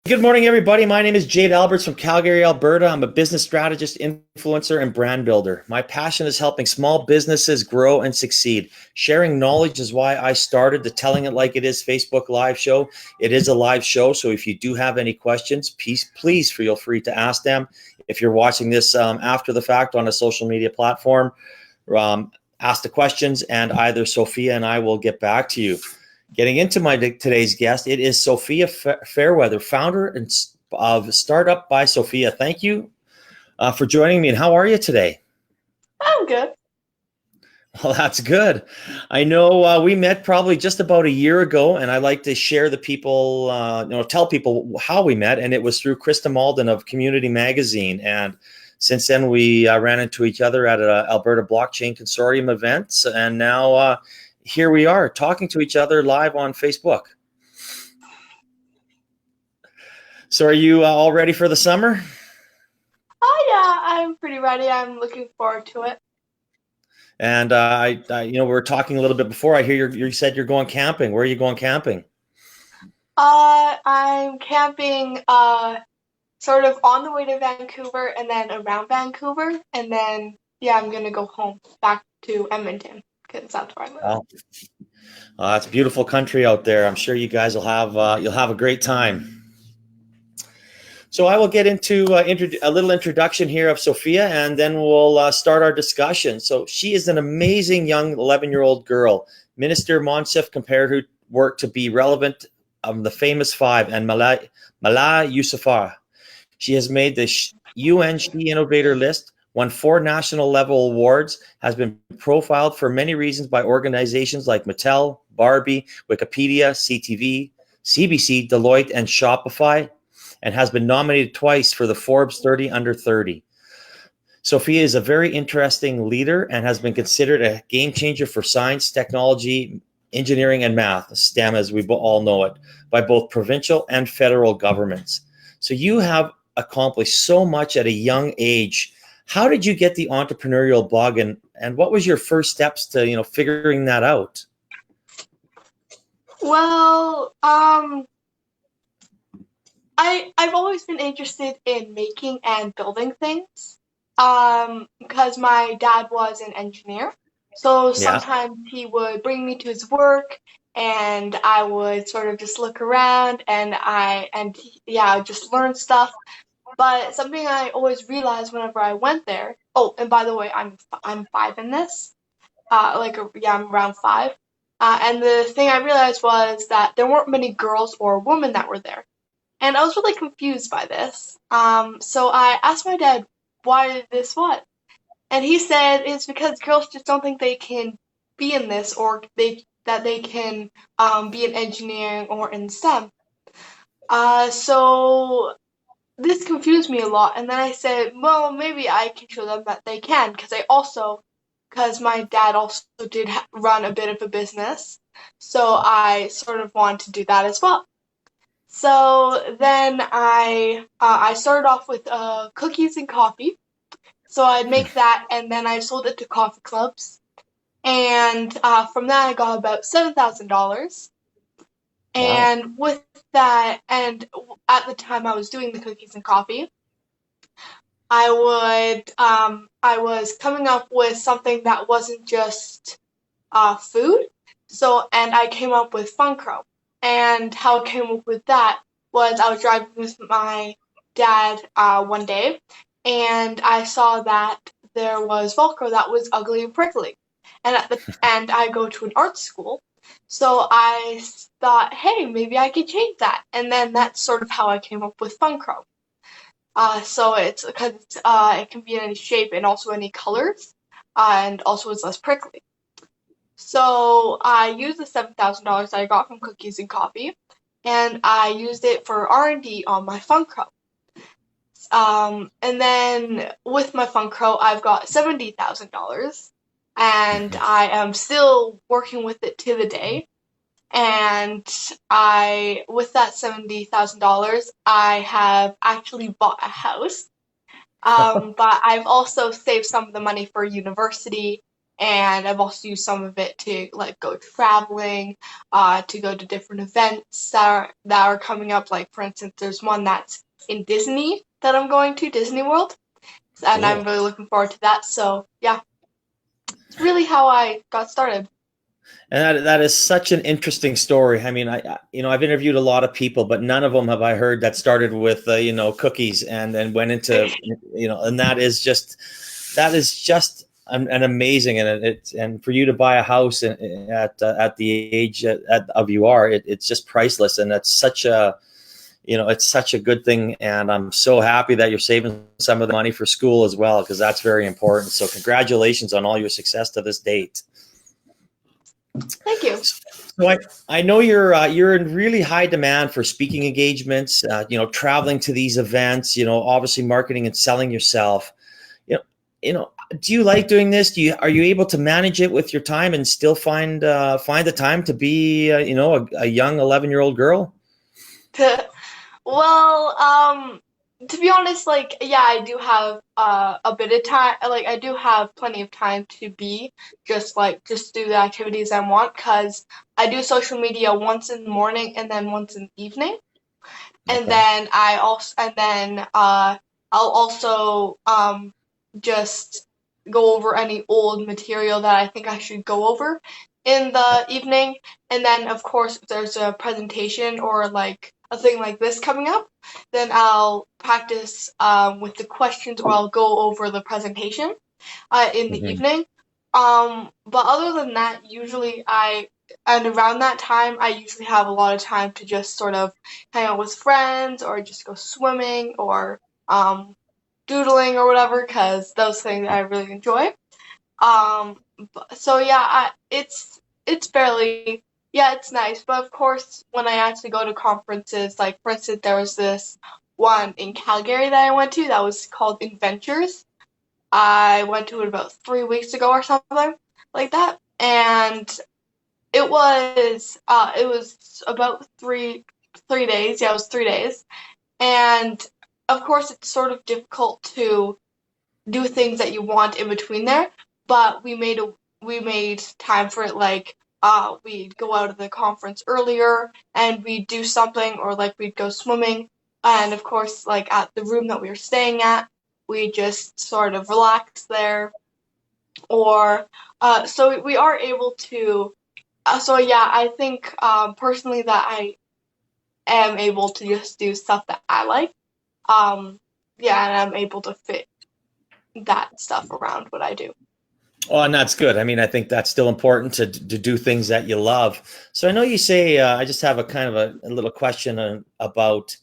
Good morning, everybody. My name is Jade Alberts from Calgary, Alberta. I'm a business strategist, influencer, and brand builder. My passion is helping small businesses grow and succeed. Sharing knowledge is why I started the Telling It Like It Is Facebook live show. It is a live show, so if you do have any questions, please feel free to ask them. If you're watching this after the fact on a social media platform, ask the questions, and either Sophia and I will get back to you. Getting into today's guest, it is Sophia Fairweather, founder of Startup by Sophia. Thank you for joining me. And how are you today? I'm good. Well, that's good. I know we met probably just about a year ago, and I like to share the people, tell people how we met. And it was through Krista Malden of Community Magazine. And since then, we ran into each other at an Alberta Blockchain Consortium event. And now here we are talking to each other live on Facebook. So are you all ready for the summer? Oh yeah, I'm pretty ready. I'm looking forward to it. And we were talking a little bit before. I hear you said you're going camping. Where are you going camping? I'm camping sort of on the way to Vancouver and then around Vancouver, and then I'm gonna go home back to Edmonton because that's where I live. It's a beautiful country out there. I'm sure you guys will have a great time. So I will get into a little introduction here of Sophia, and then we'll start our discussion. So she is an amazing young 11-year-old girl. Minister Monsef compared her work to be relevant of the famous five and Malala Yousafzai. She has made the UNSHElnnovator List, won 4 national level awards, has been profiled for many reasons by organizations like Mattel, Barbie, Wikipedia, CTV, CBC, Deloitte, and Shopify, and has been nominated twice for the Forbes 30 Under 30. Sophia is a very interesting leader and has been considered a game changer for science, technology, engineering, and math, STEM as we all know it, by both provincial and federal governments. So you have accomplished so much at a young age. How did you get the entrepreneurial bug, and what was your first steps to figuring that out? Well, I've always been interested in making and building things because my dad was an engineer. So sometimes he would bring me to his work and I would sort of just look around and I would just learn stuff. But something I always realized whenever I went there. Oh, and by the way, I'm 5 in this. I'm around 5. And the thing I realized was that there weren't many girls or women that were there. And I was really confused by this. So I asked my dad why this was. And he said it's because girls just don't think they can be in this or that they can be in engineering or in STEM. So this confused me a lot. And then I said, well, maybe I can show them that they can because my dad also did run a bit of a business. So I sort of wanted to do that as well. So then I started off with cookies and coffee. So I'd make that, and then I sold it to coffee clubs. And from that, I got about $7,000. And with that, and at the time I was doing the cookies and coffee, I was coming up with something that wasn't just food. So, and I came up with FunCro. And how I came up with that was I was driving with my dad one day, and I saw that there was Velcro that was ugly and prickly. And I go to an art school, so I thought, hey, maybe I could change that. And then that's sort of how I came up with FunCro. So it's because it can be in any shape and also any colors, and also it's less prickly. So I used the $7,000 that I got from cookies and coffee, and I used it for R&D on my FunCro. And then with my FunCro, I've got $70,000, and I am still working with it to the day. And with that $70,000, I have actually bought a house. But I've also saved some of the money for university. and I've also used some of it to like go traveling, to go to different events that are coming up. Like for instance, there's one that's in Disney that I'm going to, Disney World, and I'm Cool. really looking forward to that. So yeah, it's really how I got started. And that is such an interesting story. I mean, I've interviewed a lot of people, but none of them have I heard that started with cookies and then went into and that is just an amazing, and for you to buy a house at the age of you are, it's just priceless, and that's such a it's such a good thing, and I'm so happy that you're saving some of the money for school as well, because that's very important. So congratulations on all your success to this date. Thank you. So I know you're in really high demand for speaking engagements, traveling to these events, obviously marketing and selling yourself. You know, do you like doing this? Are you able to manage it with your time and still find the time to be a young 11-year-old girl? Well, to be honest, like, yeah, I do have a bit of time. Like, I do have plenty of time to be just do the activities I want, because I do social media once in the morning and then once in the evening, and Okay. then I'll also just go over any old material that I think I should go over in the evening, and then of course if there's a presentation or like a thing like this coming up, then I'll practice with the questions, or I'll go over the presentation in the Mm-hmm. evening. But other than that, and around that time, I usually have a lot of time to just sort of hang out with friends, or just go swimming, or doodling or whatever, because those things I really enjoy. So yeah, it's barely, yeah, it's nice. But of course, when I actually go to conferences, like for instance, there was this one in Calgary that I went to that was called Adventures. I went to it about 3 weeks ago or something like that, and it was about three days. Yeah, it was 3 days, and of course, it's sort of difficult to do things that you want in between there, but we made time for it. Like we'd go out of the conference earlier and we'd do something, or like we'd go swimming, and of course like at the room that we were staying at, we just sort of relax there, or so we are able to so yeah, I think personally that I am able to just do stuff that I like. um yeah, and I'm able to fit that stuff around what I do. Oh, and that's good. I mean, I think that's still important to do things that you love. So I know you say, I just have a kind of a little question about,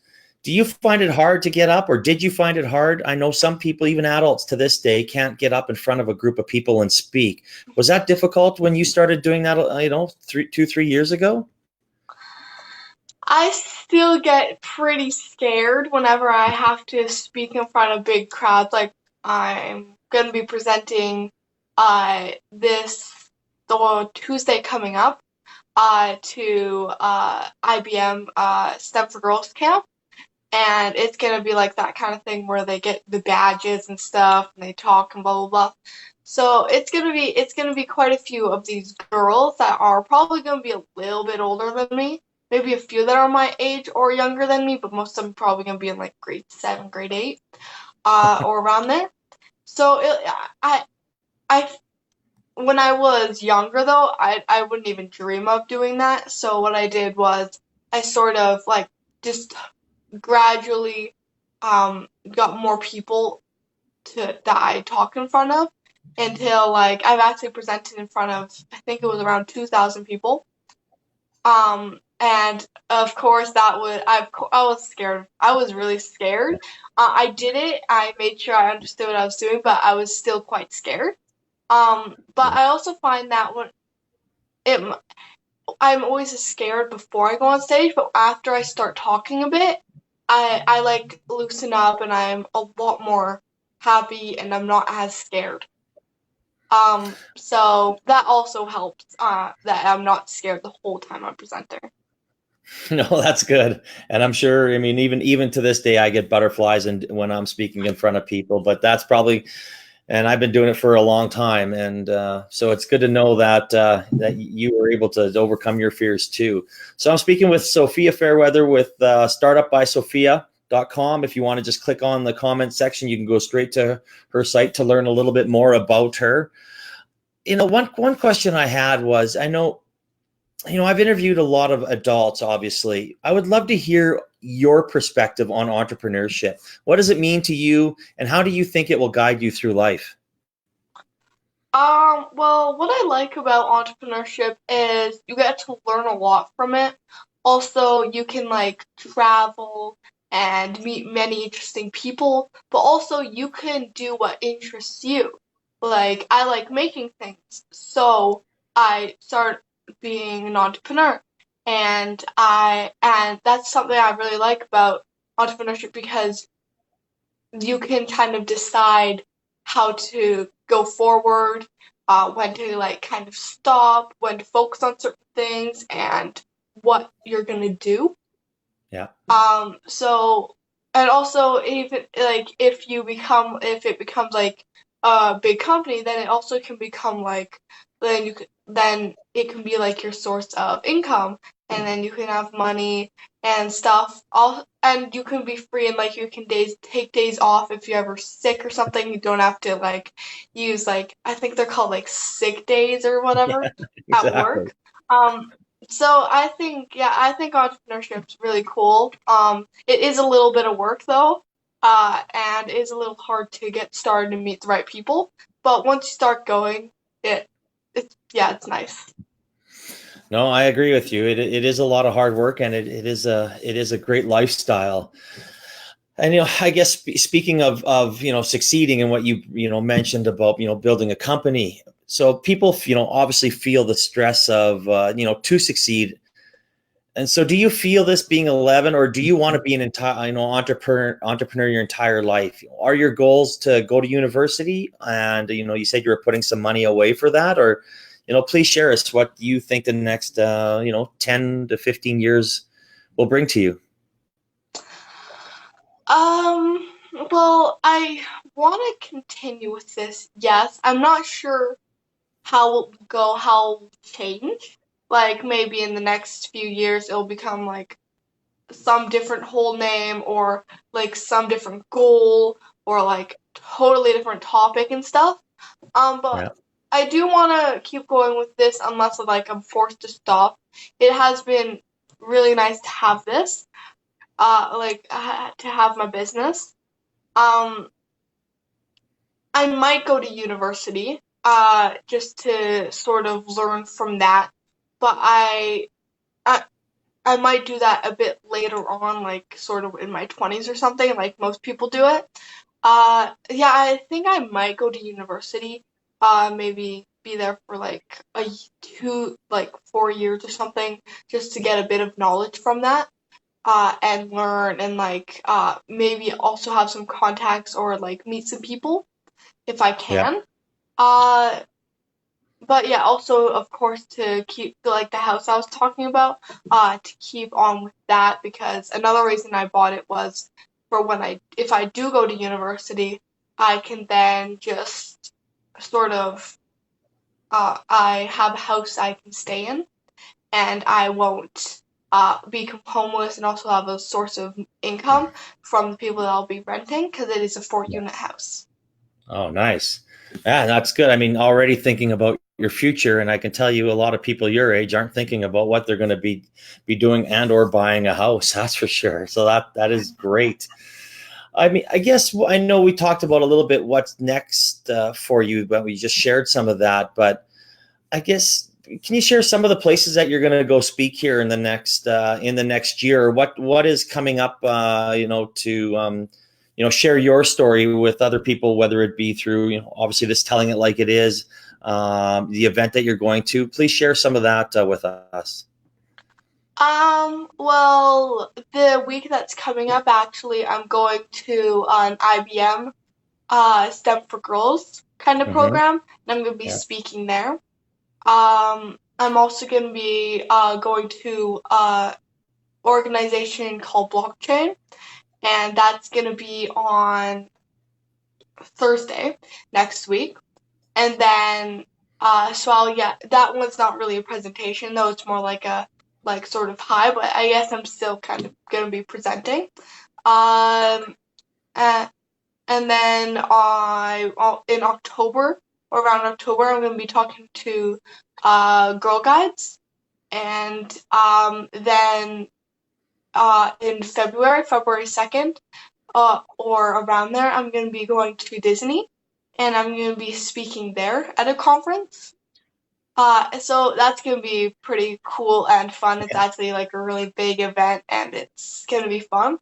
do you find it hard to get up, or did you find it hard? I know some people, even adults to this day, can't get up in front of a group of people and speak. Was that difficult when you started doing that, 3 years ago? I still get pretty scared whenever I have to speak in front of big crowds. Like I'm gonna be presenting this the Tuesday coming up to IBM STEM for Girls camp, and it's gonna be like that kind of thing where they get the badges and stuff and they talk and blah blah blah. So it's gonna be quite a few of these girls that are probably gonna be a little bit older than me. Maybe a few that are my age or younger than me, but most of them probably gonna be in like grade 7, grade 8, or around there. So I when I was younger though, I wouldn't even dream of doing that. So what I did was I sort of like just gradually got more people that I talk in front of, until like I've actually presented in front of, I think it was around 2,000 people. And of course I was scared. I was really scared. I did it. I made sure I understood what I was doing, but I was still quite scared. But I also find that it I'm always scared before I go on stage, but after I start talking a bit, I like loosen up and I'm a lot more happy and I'm not as scared. So that also helps, that I'm not scared the whole time I'm presenting. No, that's good. And I'm sure, I mean, even to this day, I get butterflies and when I'm speaking in front of people, but that's probably and I've been doing it for a long time. And so it's good to know that you were able to overcome your fears too. So I'm speaking with Sophia Fairweather with startupbysophia.com. If you want to just click on the comment section, you can go straight to her site to learn a little bit more about her. One question I had was, I know, I've interviewed a lot of adults, obviously. I would love to hear your perspective on entrepreneurship. What does it mean to you, and how do you think it will guide you through life? Well, what I like about entrepreneurship is you get to learn a lot from it. Also, you can like travel and meet many interesting people, but also you can do what interests you. Like, I like making things, so I started being an entrepreneur. And that's something I really like about entrepreneurship because you can kind of decide how to go forward, when to like kind of stop, when to focus on certain things, and what you're gonna do. Yeah. So, and also even like if it becomes like a big company, then it also can become like then it can be like your source of income, and then you can have money and stuff. All and you can be free and like you can take days off if you're ever sick or something. You don't have to like use like I think they're called like sick days or Yeah, whatever at exactly. work. So I think entrepreneurship's really cool. It is a little bit of work though, and it is a little hard to get started and meet the right people. But once you start going, it's nice. No, I agree with you. It is a lot of hard work, and it is a great lifestyle. And I guess speaking of succeeding, and what you mentioned about building a company, so people obviously feel the stress of to succeed. And so, do you feel this being 11, or do you want to be an entire entrepreneur your entire life? Are your goals to go to university? And you said you were putting some money away for that, or please share us what you think the next 10 to 15 years will bring to you. Um, well, I want to continue with this. Yes, I'm not sure how it will go, how it will change. Like maybe in the next few years, it'll become like some different whole name or like some different goal or like totally different topic and stuff. Yeah. But I do want to keep going with this unless like I'm forced to stop. It has been really nice to have this, to have my business. Um, I might go to university, just to sort of learn from that, but I I might do that a bit later on, like sort of in my 20s or something, like most people do it. Yeah, I think I might go to university. Maybe be there for like like 4 years or something, just to get a bit of knowledge from that. And learn and like maybe also have some contacts or like meet some people if I Yeah. can. Uh, but yeah, also of course to keep like the house I was talking about, to keep on with that because another reason I bought it was for when if I do go to university, I can then just sort of I have a house I can stay in and I won't be homeless and also have a source of income from the people that I'll be renting because it is a four Yeah. unit house. Oh, nice. Yeah, that's good. I mean, already thinking about your future, and I can tell you a lot of people your age aren't thinking about what they're going to be doing and or buying a house. That's for sure. So that is great. I mean, I guess I know we talked about a little bit what's next for you, but we just shared some of that. But I guess can you share some of the places that you're going to go speak here in the next year? What is coming up? To share your story with other people, whether it be through obviously this telling it like it is, the event that you're going to. Please share some of that with us. Well, the week that's coming up, actually, I'm going to an IBM, STEM for Girls kind of Mm-hmm. program, and I'm going to be Yeah. speaking there. I'm also going to be going to organization called Blockchain, and that's going to be on Thursday next week. And then, that one's not really a presentation though. It's more like a sort of high, but I guess I'm still kind of gonna be presenting. Um, uh, and then in October, or around October, I'm gonna be talking to Girl Guides, and then in February 2nd, or around there, I'm gonna be going to Disney, and I'm gonna be speaking there at a conference. So that's gonna be pretty cool and fun. It's actually like a really big event, and it's gonna be fun.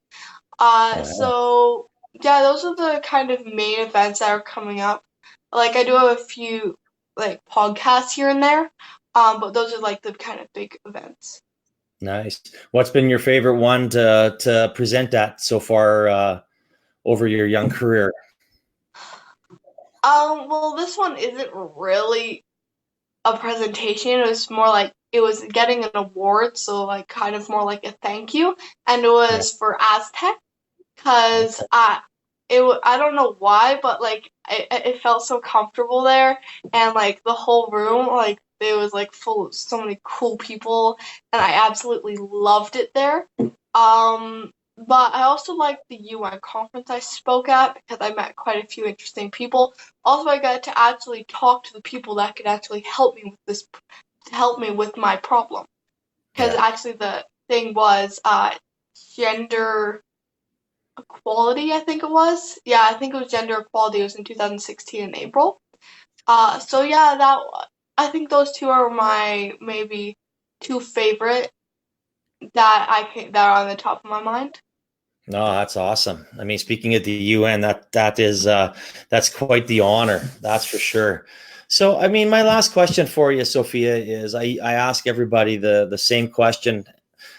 Wow. So yeah, those are the kind of main events that are coming up. Like I do have a few like podcasts here and there, but those are like the kind of big events. Nice. What's been your favorite one to present at so far over your young career? Well, this one isn't really a presentation. It was more like it was getting an award, so like kind of more like a thank you, and it Yeah. was for Aztec, because Okay. I don't know why, but like it felt so comfortable there, and like the whole room, like it was like full of so many cool people, and I absolutely loved it there. But I also liked the UN conference I spoke at because I met quite a few interesting people. Also, I got to actually talk to the people that could actually help me with my problem. Because Yeah. actually the thing was gender equality, I think it was. Yeah, I think it was gender equality. It was in 2016 in April. So yeah, I think those two are my maybe two favorite that are on the top of my mind. No, that's awesome. I mean, speaking at the UN, that's quite the honor, that's for sure. So, I mean, my last question for you, Sophia, is I ask everybody the same question.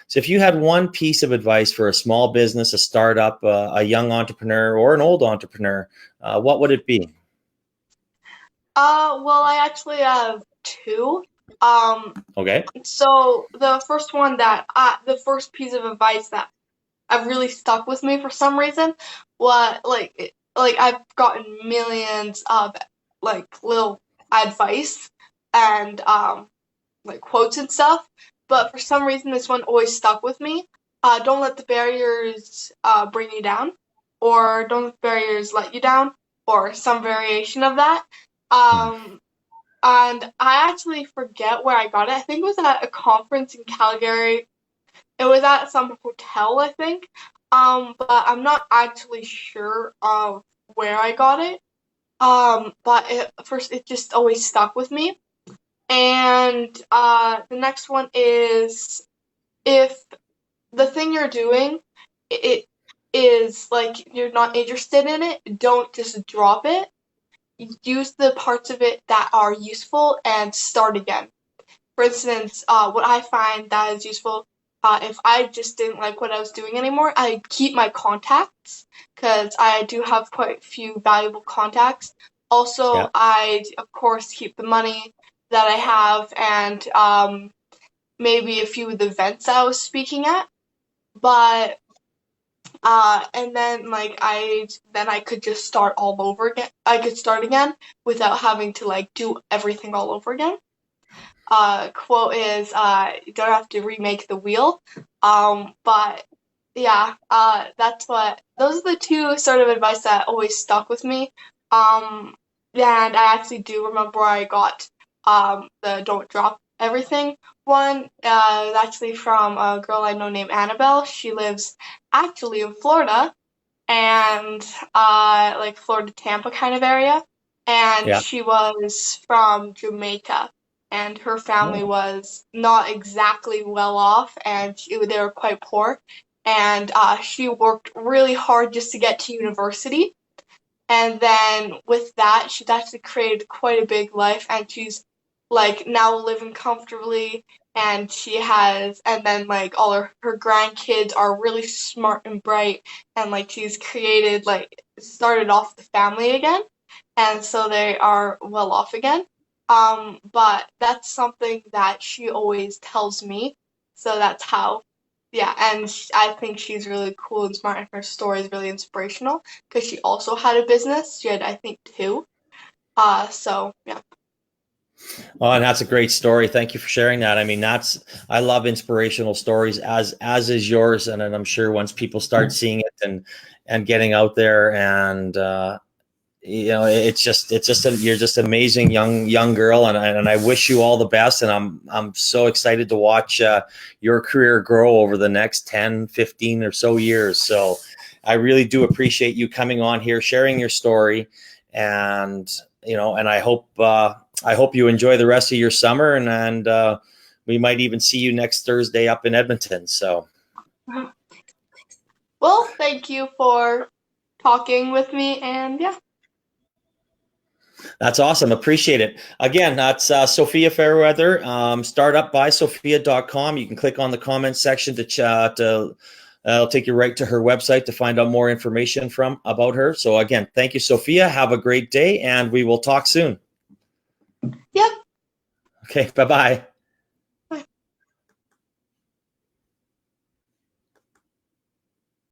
So, if you had one piece of advice for a small business, a startup, a young entrepreneur, or an old entrepreneur, what would it be? Well, I actually have two. Um, Okay. so the first piece of advice that have really stuck with me for some reason was like I've gotten millions of like little advice and like quotes and stuff, but for some reason this one always stuck with me. Don't let the barriers bring you down, or don't let the barriers let you down, or some variation of that. Hmm. Um, and I actually forget where I got it. I think it was at a conference in Calgary. It was at some hotel, I think. But I'm not actually sure of where I got it. But first, it just always stuck with me. And the next one is, if the thing you're doing, it is like you're not interested in it, don't just drop it. Use the parts of it that are useful and start again. For instance, what I find that is useful, if I just didn't like what I was doing anymore, I keep my contacts because I do have quite a few valuable contacts. Yeah. Also, I of course keep the money that I have, and maybe a few of the events I was speaking at. But and then I could just start all over again. I could start again without having to like do everything all over again. Quote is, you don't have to remake the wheel. But yeah, those are the two sort of advice that always stuck with me. Um, and I actually do remember where I got the don't drop everything one. Actually from a girl I know named Annabelle. She lives actually in Florida, and like Florida Tampa kind of area, and Yeah. she was from Jamaica, and her family Oh, was not exactly well off, and they were quite poor, and she worked really hard just to get to university, and then with that, she's actually created quite a big life, and she's like now living comfortably. And then like all her grandkids are really smart and bright, and like she's created, like, started off the family again, and so they are well off again. But that's something that she always tells me, so that's how. yeah, and I think she's really cool and smart, and her story is really inspirational because she also had a business. She had, I think, two. So yeah. Oh, and that's a great story. Thank you for sharing that. I mean, I love inspirational stories as is yours, and I'm sure once people start seeing it and getting out there, and you're just an amazing young girl, and I wish you all the best, and I'm so excited to watch your career grow over the next 10, 15 or so years. So I really do appreciate you coming on here, sharing your story, and and I hope you enjoy the rest of your summer, and we might even see you next Thursday up in Edmonton. So Well, thank you for talking with me, and yeah. that's awesome. Appreciate it. Again, that's Sophia Fairweather, startupbysophia.com. You can click on the comments section to chat. It'll take you right to her website to find out more information about her. So again, thank you, Sophia. Have a great day, and we will talk soon. Yep. Okay, bye-bye.